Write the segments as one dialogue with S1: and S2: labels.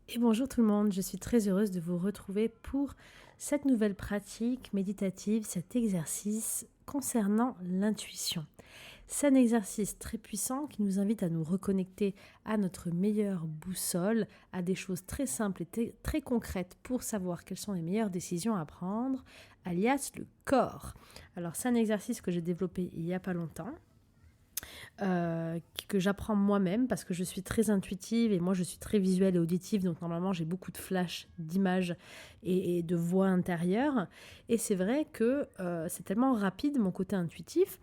S1: Et bonjour tout le monde, je suis très heureuse de vous retrouver pour cette nouvelle pratique méditative, cet exercice concernant l'intuition. C'est un exercice très puissant qui nous invite à nous reconnecter à notre meilleure boussole, à des choses très simples et très concrètes pour savoir quelles sont les meilleures décisions à prendre, alias le corps. Alors c'est un exercice que j'ai développé il n'y a pas longtemps, que j'apprends moi-même parce que je suis très intuitive et moi je suis très visuelle et auditive, donc normalement j'ai beaucoup de flash d'images et de voix intérieure. Et c'est vrai que c'est tellement rapide mon côté intuitif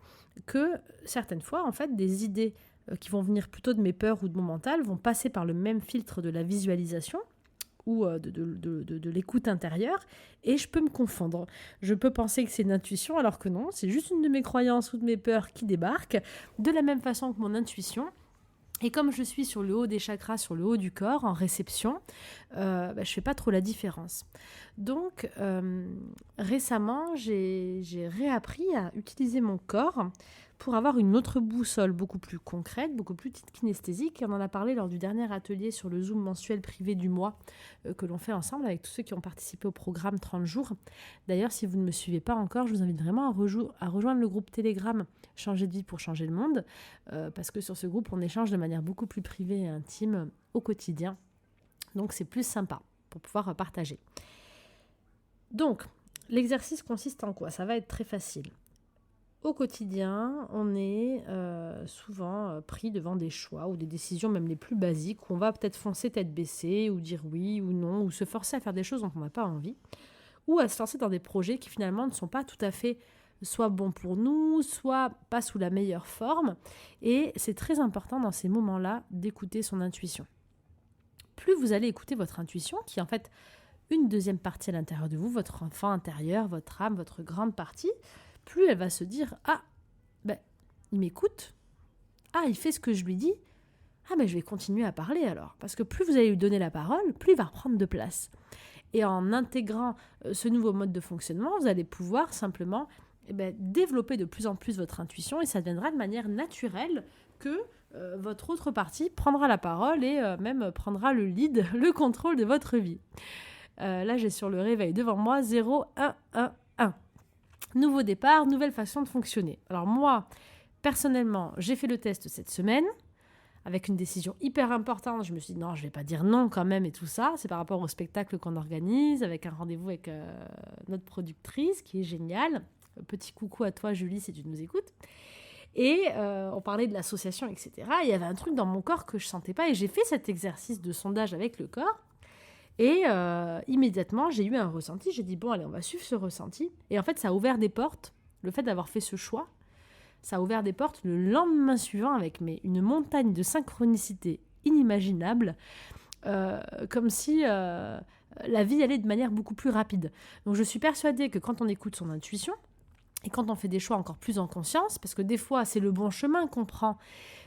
S1: que certaines fois en fait des idées qui vont venir plutôt de mes peurs ou de mon mental vont passer par le même filtre de la visualisation ou de l'écoute intérieure, et je peux me confondre. Je peux penser que c'est une intuition, alors que non, c'est juste une de mes croyances ou de mes peurs qui débarquent, de la même façon que mon intuition. Et comme je suis sur le haut des chakras, sur le haut du corps, en réception, je ne fais pas trop la différence. Donc, récemment, j'ai réappris à utiliser mon corps pour avoir une autre boussole beaucoup plus concrète, beaucoup plus kinesthésique. Et on en a parlé lors du dernier atelier sur le Zoom mensuel privé du mois que l'on fait ensemble avec tous ceux qui ont participé au programme 30 jours. D'ailleurs, si vous ne me suivez pas encore, je vous invite vraiment à rejoindre le groupe Telegram Changer de vie pour changer le monde, parce que sur ce groupe, on échange de manière beaucoup plus privée et intime au quotidien. Donc, c'est plus sympa pour pouvoir partager. Donc, l'exercice consiste en quoi? Ça va être très facile. Au quotidien, on est souvent pris devant des choix ou des décisions même les plus basiques où on va peut-être foncer tête baissée ou dire oui ou non ou se forcer à faire des choses dont on n'a pas envie ou à se lancer dans des projets qui finalement ne sont pas tout à fait soit bons pour nous, soit pas sous la meilleure forme. Et c'est très important dans ces moments-là d'écouter son intuition. Plus vous allez écouter votre intuition, qui est en fait une deuxième partie à l'intérieur de vous, votre enfant intérieur, votre âme, votre grande partie, plus elle va se dire « Ah, ben, il m'écoute. Ah, il fait ce que je lui dis. Ah, ben, je vais continuer à parler alors. » Parce que plus vous allez lui donner la parole, plus il va reprendre de place. Et en intégrant ce nouveau mode de fonctionnement, vous allez pouvoir simplement développer de plus en plus votre intuition et ça deviendra de manière naturelle que votre autre partie prendra la parole et même prendra le lead, le contrôle de votre vie. Là, j'ai sur le réveil devant moi 0, 1, 1, 1. Nouveau départ, nouvelle façon de fonctionner. Alors moi, personnellement, j'ai fait le test cette semaine avec une décision hyper importante. Je me suis dit non, je vais pas dire non quand même et tout ça. C'est par rapport au spectacle qu'on organise avec un rendez-vous avec notre productrice qui est géniale. Petit coucou à toi Julie si tu nous écoutes. Et on parlait de l'association, etc. Et il y avait un truc dans mon corps que je sentais pas et j'ai fait cet exercice de sondage avec le corps. Et immédiatement, j'ai eu un ressenti. J'ai dit, bon, allez, on va suivre ce ressenti. Et en fait, ça a ouvert des portes. Le fait d'avoir fait ce choix, ça a ouvert des portes le lendemain suivant avec une montagne de synchronicité inimaginable, comme si la vie allait de manière beaucoup plus rapide. Donc je suis persuadée que quand on écoute son intuition, et quand on fait des choix encore plus en conscience, parce que des fois c'est le bon chemin qu'on prend,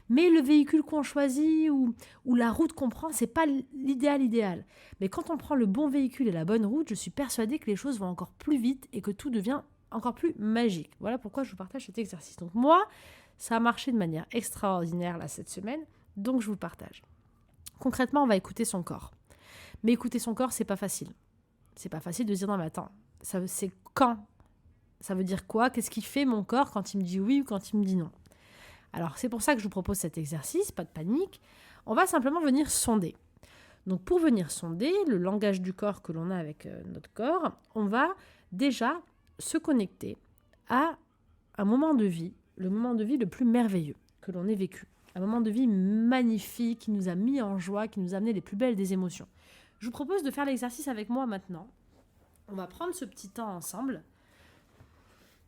S1: mais le véhicule qu'on choisit ou la route qu'on prend, c'est pas l'idéal. Mais quand on prend le bon véhicule et la bonne route, je suis persuadée que les choses vont encore plus vite et que tout devient encore plus magique. Voilà pourquoi je vous partage cet exercice. Donc moi, ça a marché de manière extraordinaire là cette semaine, donc je vous le partage. Concrètement, on va écouter son corps. Mais écouter son corps, c'est pas facile. C'est pas facile de dire non mais attends, c'est quand? Ça veut dire quoi? Qu'est-ce qu'il fait mon corps quand il me dit oui ou quand il me dit non? Alors c'est pour ça que je vous propose cet exercice, pas de panique. On va simplement venir sonder. Donc pour venir sonder le langage du corps que l'on a avec notre corps, on va déjà se connecter à un moment de vie, le moment de vie le plus merveilleux que l'on ait vécu. Un moment de vie magnifique qui nous a mis en joie, qui nous a amené les plus belles des émotions. Je vous propose de faire l'exercice avec moi maintenant. On va prendre ce petit temps ensemble.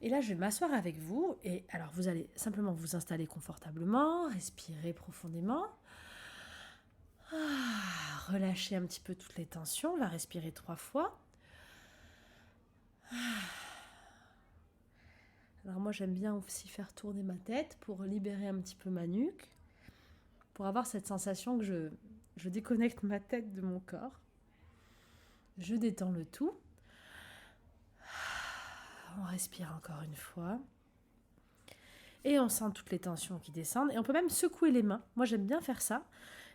S1: Et là, je vais m'asseoir avec vous. Et alors, vous allez simplement vous installer confortablement, respirer profondément. Relâcher un petit peu toutes les tensions. On va respirer 3 fois. Alors moi, j'aime bien aussi faire tourner ma tête pour libérer un petit peu ma nuque. Pour avoir cette sensation que je déconnecte ma tête de mon corps. Je détends le tout. On respire encore une fois. Et on sent toutes les tensions qui descendent. Et on peut même secouer les mains. Moi, j'aime bien faire ça.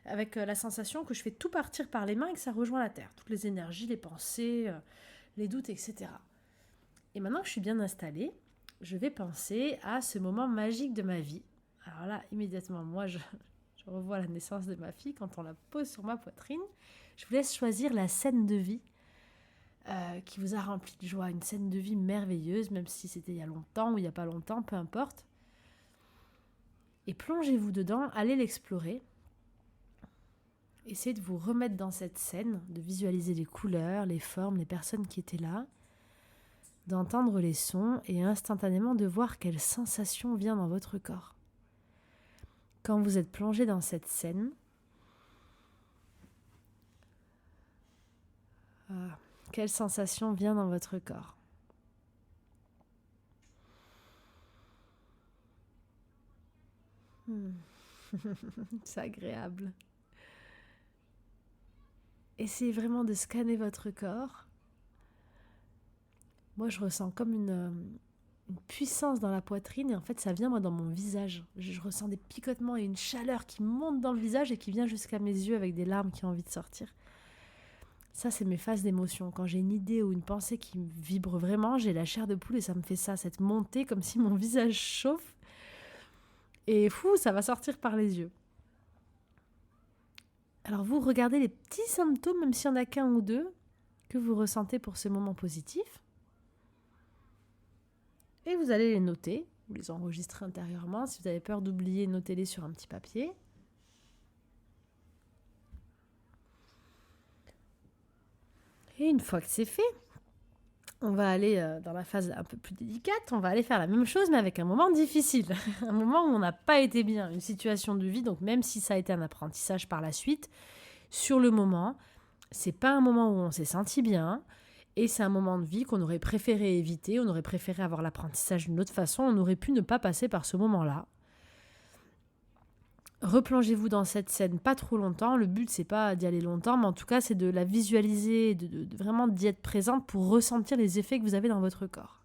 S1: avec la sensation que je fais tout partir par les mains et que ça rejoint la terre. Toutes les énergies, les pensées, les doutes, etc. Et maintenant que je suis bien installée, je vais penser à ce moment magique de ma vie. Alors là, immédiatement, moi, je revois la naissance de ma fille quand on la pose sur ma poitrine. Je vous laisse choisir la scène de vie qui vous a rempli de joie, une scène de vie merveilleuse, même si c'était il y a longtemps ou il n'y a pas longtemps, peu importe. Et plongez-vous dedans, allez l'explorer. Essayez de vous remettre dans cette scène, de visualiser les couleurs, les formes, les personnes qui étaient là, d'entendre les sons et instantanément de voir quelle sensation vient dans votre corps. Quand vous êtes plongé dans cette scène, quelle sensation vient dans votre corps? C'est agréable. Essayez vraiment de scanner votre corps. Moi, je ressens comme une puissance dans la poitrine et en fait, ça vient moi dans mon visage. Je ressens des picotements et une chaleur qui monte dans le visage et qui vient jusqu'à mes yeux avec des larmes qui ont envie de sortir. Ça, c'est mes phases d'émotion. Quand j'ai une idée ou une pensée qui me vibre vraiment, j'ai la chair de poule et ça me fait ça, cette montée comme si mon visage chauffe. Et ça va sortir par les yeux. Alors vous regardez les petits symptômes, même s'il n'y en a qu'un ou deux, que vous ressentez pour ce moment positif. Et vous allez les noter, vous les enregistrez intérieurement. Si vous avez peur d'oublier, notez-les sur un petit papier. Et une fois que c'est fait, on va aller dans la phase un peu plus délicate. On va aller faire la même chose, mais avec un moment difficile. Un moment où on n'a pas été bien, une situation de vie. Donc même si ça a été un apprentissage par la suite, sur le moment, c'est pas un moment où on s'est senti bien. Et c'est un moment de vie qu'on aurait préféré éviter. On aurait préféré avoir l'apprentissage d'une autre façon. On aurait pu ne pas passer par ce moment-là. Replongez-vous dans cette scène pas trop longtemps. Le but, c'est pas d'y aller longtemps, mais en tout cas, c'est de la visualiser, de vraiment d'y être présente pour ressentir les effets que vous avez dans votre corps.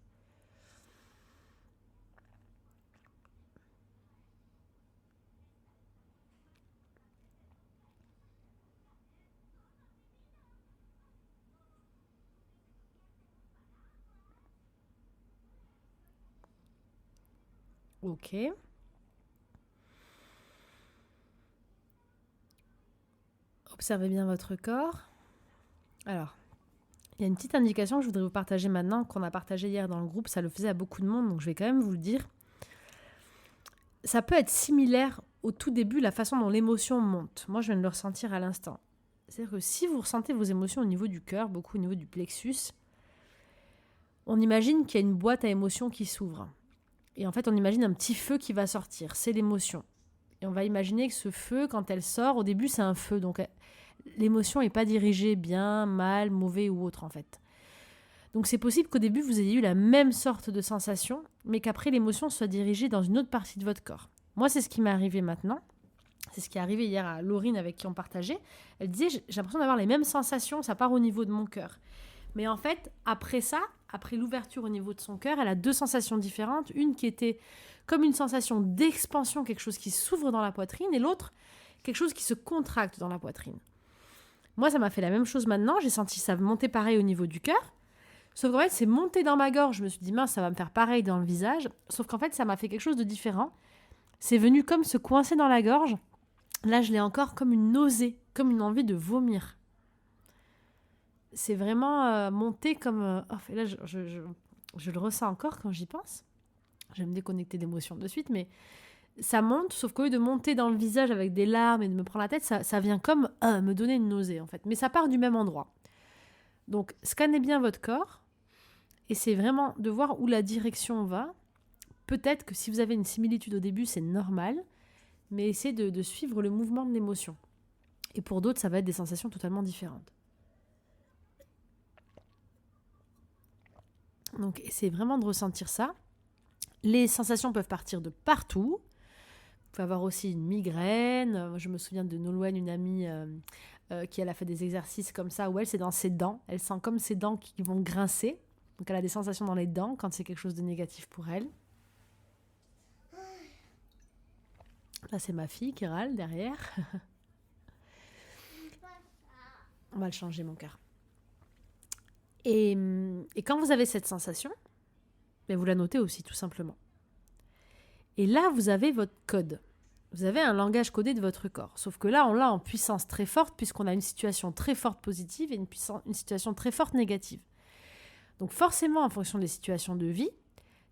S1: Ok. Observez bien votre corps. Alors, il y a une petite indication que je voudrais vous partager maintenant, qu'on a partagé hier dans le groupe. Ça le faisait à beaucoup de monde, donc je vais quand même vous le dire. Ça peut être similaire au tout début, la façon dont l'émotion monte. Moi, je viens de le ressentir à l'instant. C'est-à-dire que si vous ressentez vos émotions au niveau du cœur, beaucoup au niveau du plexus, on imagine qu'il y a une boîte à émotions qui s'ouvre. Et en fait, on imagine un petit feu qui va sortir. C'est l'émotion. Et on va imaginer que ce feu, quand elle sort, au début, c'est un feu. Donc, l'émotion n'est pas dirigée bien, mal, mauvais ou autre, en fait. Donc, c'est possible qu'au début, vous ayez eu la même sorte de sensation, mais qu'après, l'émotion soit dirigée dans une autre partie de votre corps. Moi, c'est ce qui m'est arrivé maintenant. C'est ce qui est arrivé hier à Laurine avec qui on partageait. Elle disait, j'ai l'impression d'avoir les mêmes sensations, ça part au niveau de mon cœur. Mais en fait, après ça, après l'ouverture au niveau de son cœur, elle a deux sensations différentes. Une qui était comme une sensation d'expansion, quelque chose qui s'ouvre dans la poitrine, et l'autre, quelque chose qui se contracte dans la poitrine. Moi, ça m'a fait la même chose maintenant. J'ai senti ça monter pareil au niveau du cœur. Sauf qu'en fait, c'est monté dans ma gorge. Je me suis dit, mince, ça va me faire pareil dans le visage. Sauf qu'en fait, ça m'a fait quelque chose de différent. C'est venu comme se coincer dans la gorge. Là, je l'ai encore comme une nausée, comme une envie de vomir. C'est vraiment monté comme... et là, je le ressens encore quand j'y pense. Je vais me déconnecter d'émotions de suite, mais ça monte, sauf qu'au lieu de monter dans le visage avec des larmes et de me prendre la tête, ça vient comme me donner une nausée, en fait. Mais ça part du même endroit. Donc, scannez bien votre corps. Essayez vraiment de voir où la direction va. Peut-être que si vous avez une similitude au début, c'est normal. Mais essayez de suivre le mouvement de l'émotion. Et pour d'autres, ça va être des sensations totalement différentes. Donc, essayez vraiment de ressentir ça. Les sensations peuvent partir de partout. Vous pouvez avoir aussi une migraine. Je me souviens de Nolwenn, une amie qui elle a fait des exercices comme ça, où elle, c'est dans ses dents. Elle sent comme ses dents qui vont grincer. Donc, elle a des sensations dans les dents quand c'est quelque chose de négatif pour elle. Là, c'est ma fille qui râle derrière. On va le changer, mon cœur. Et quand vous avez cette sensation, vous la notez aussi, tout simplement. Et là, vous avez votre code. Vous avez un langage codé de votre corps. Sauf que là, on l'a en puissance très forte, puisqu'on a une situation très forte positive et une situation très forte négative. Donc forcément, en fonction des situations de vie,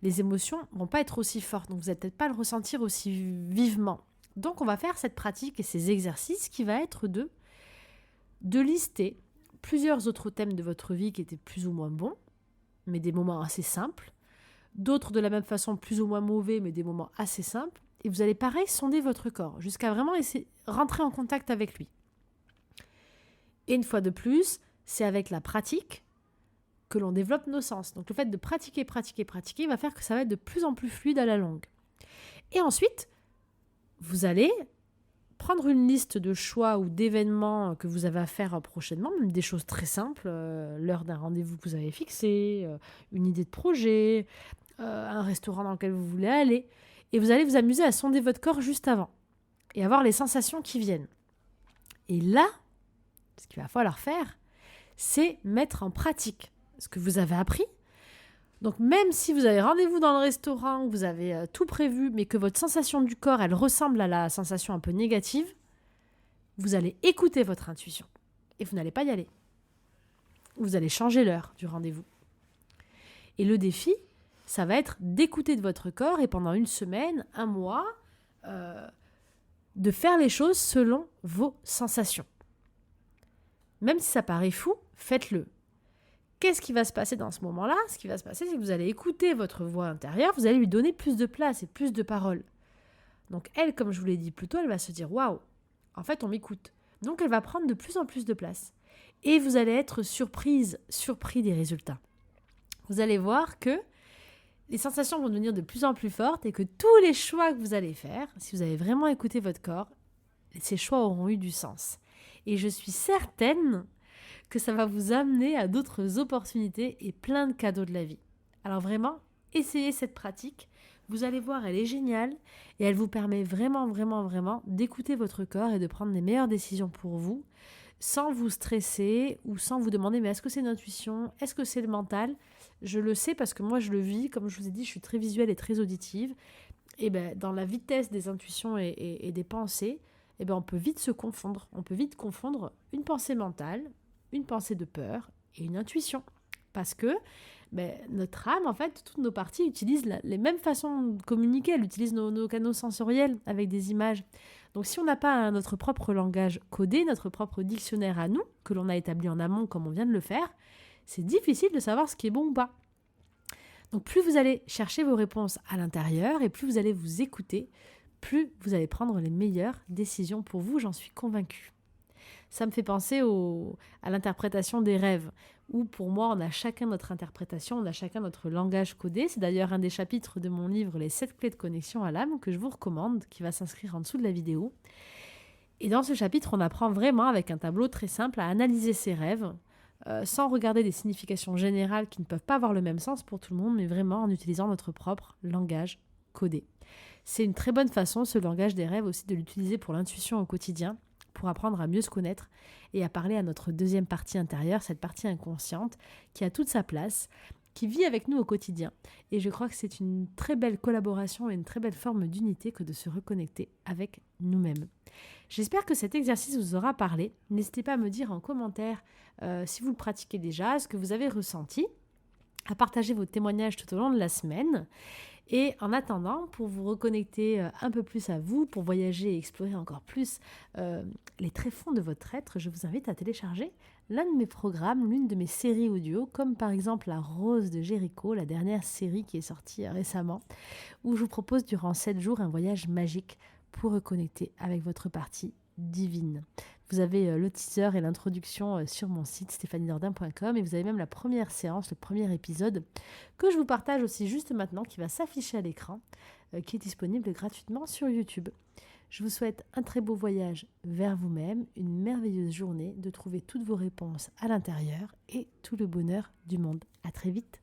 S1: les émotions ne vont pas être aussi fortes. Donc vous n'allez peut-être pas le ressentir aussi vivement. Donc on va faire cette pratique et ces exercices qui va être de lister plusieurs autres thèmes de votre vie qui étaient plus ou moins bons, mais des moments assez simples. D'autres de la même façon plus ou moins mauvais, mais des moments assez simples. Et vous allez pareil sonder votre corps jusqu'à vraiment essayer rentrer en contact avec lui. Et une fois de plus, c'est avec la pratique que l'on développe nos sens. Donc le fait de pratiquer va faire que ça va être de plus en plus fluide à la longue. Et ensuite, vous allez prendre une liste de choix ou d'événements que vous avez à faire prochainement, même des choses très simples, l'heure d'un rendez-vous que vous avez fixé, une idée de projet, un restaurant dans lequel vous voulez aller. Et vous allez vous amuser à sonder votre corps juste avant et avoir les sensations qui viennent. Et là, ce qu'il va falloir faire, c'est mettre en pratique ce que vous avez appris. Donc même si vous avez rendez-vous dans le restaurant, vous avez tout prévu, mais que votre sensation du corps, elle ressemble à la sensation un peu négative, vous allez écouter votre intuition et vous n'allez pas y aller. Vous allez changer l'heure du rendez-vous. Et le défi, ça va être d'écouter de votre corps et pendant une semaine, un mois, de faire les choses selon vos sensations. Même si ça paraît fou, faites-le. Qu'est-ce qui va se passer dans ce moment-là ? Ce qui va se passer, c'est que vous allez écouter votre voix intérieure, vous allez lui donner plus de place et plus de paroles. Donc elle, comme je vous l'ai dit plus tôt, elle va se dire « Waouh, en fait, on m'écoute ». Donc elle va prendre de plus en plus de place. Et vous allez être surpris des résultats. Vous allez voir que les sensations vont devenir de plus en plus fortes et que tous les choix que vous allez faire, si vous avez vraiment écouté votre corps, ces choix auront eu du sens. Et je suis certaine que ça va vous amener à d'autres opportunités et plein de cadeaux de la vie. Alors vraiment, essayez cette pratique. Vous allez voir, elle est géniale et elle vous permet vraiment, vraiment, vraiment d'écouter votre corps et de prendre les meilleures décisions pour vous sans vous stresser ou sans vous demander mais est-ce que c'est une intuition ? Est-ce que c'est le mental ? Je le sais parce que moi je le vis, comme je vous ai dit, je suis très visuelle et très auditive. Et dans la vitesse des intuitions et des pensées, on peut vite se confondre. On peut vite confondre une pensée mentale, une pensée de peur et une intuition. Parce que notre âme, en fait, toutes nos parties utilisent les mêmes façons de communiquer. Elle utilise nos canaux sensoriels avec des images. Donc si on n'a pas notre propre langage codé, notre propre dictionnaire à nous, que l'on a établi en amont comme on vient de le faire, c'est difficile de savoir ce qui est bon ou pas. Donc plus vous allez chercher vos réponses à l'intérieur et plus vous allez vous écouter, plus vous allez prendre les meilleures décisions pour vous, j'en suis convaincue. Ça me fait penser à l'interprétation des rêves, où pour moi, on a chacun notre interprétation, on a chacun notre langage codé. C'est d'ailleurs un des chapitres de mon livre « Les 7 clés de connexion à l'âme » que je vous recommande, qui va s'inscrire en dessous de la vidéo. Et dans ce chapitre, on apprend vraiment, avec un tableau très simple, à analyser ses rêves, sans regarder des significations générales qui ne peuvent pas avoir le même sens pour tout le monde, mais vraiment en utilisant notre propre langage codé. C'est une très bonne façon, ce langage des rêves aussi, de l'utiliser pour l'intuition au quotidien, pour apprendre à mieux se connaître et à parler à notre deuxième partie intérieure, cette partie inconsciente qui a toute sa place, qui vit avec nous au quotidien. Et je crois que c'est une très belle collaboration et une très belle forme d'unité que de se reconnecter avec nous-mêmes. J'espère que cet exercice vous aura parlé. N'hésitez pas à me dire en commentaire si vous le pratiquez déjà, ce que vous avez ressenti, à partager vos témoignages tout au long de la semaine. Et en attendant, pour vous reconnecter un peu plus à vous, pour voyager et explorer encore plus les tréfonds de votre être, je vous invite à télécharger l'un de mes programmes, l'une de mes séries audio, comme par exemple La Rose de Jéricho, la dernière série qui est sortie récemment, où je vous propose durant 7 jours un voyage magique pour reconnecter avec votre partie divine. Vous avez le teaser et l'introduction sur mon site stéphaniedordain.com et vous avez même la première séance, le premier épisode que je vous partage aussi juste maintenant, qui va s'afficher à l'écran, qui est disponible gratuitement sur YouTube. Je vous souhaite un très beau voyage vers vous-même, une merveilleuse journée, de trouver toutes vos réponses à l'intérieur et tout le bonheur du monde. À très vite.